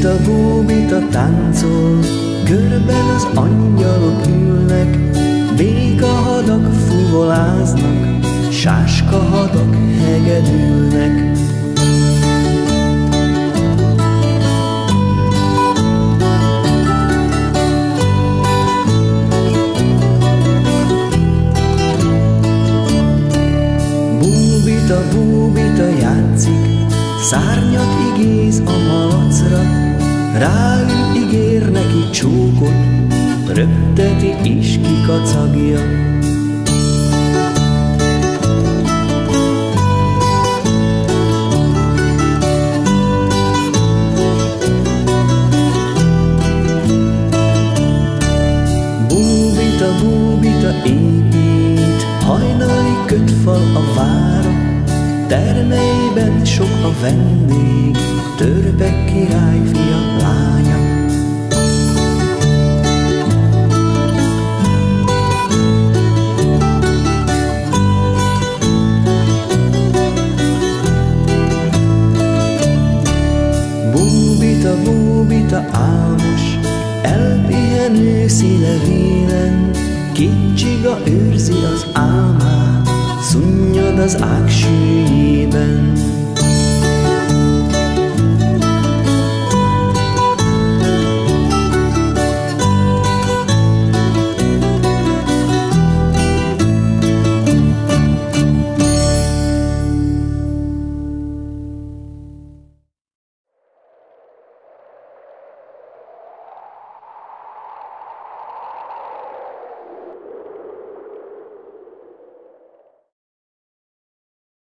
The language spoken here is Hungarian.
Búbita táncol, körben az angyalok ülnek, békahadak fuvoláznak, sáskahadak hegedülnek. Búbita játszik, szárnyat igéz a malacra, ráül ígér neki csókot, röpteti és kikacagja. Búbita épít, hajnali kötfal a vára, termeiben sok a vendég, Törpe királyfia, lánya. Búbita álmos, elpihenő színe vélen, Kicsiga őrzi az álmát, szunnyad az ág sűjében.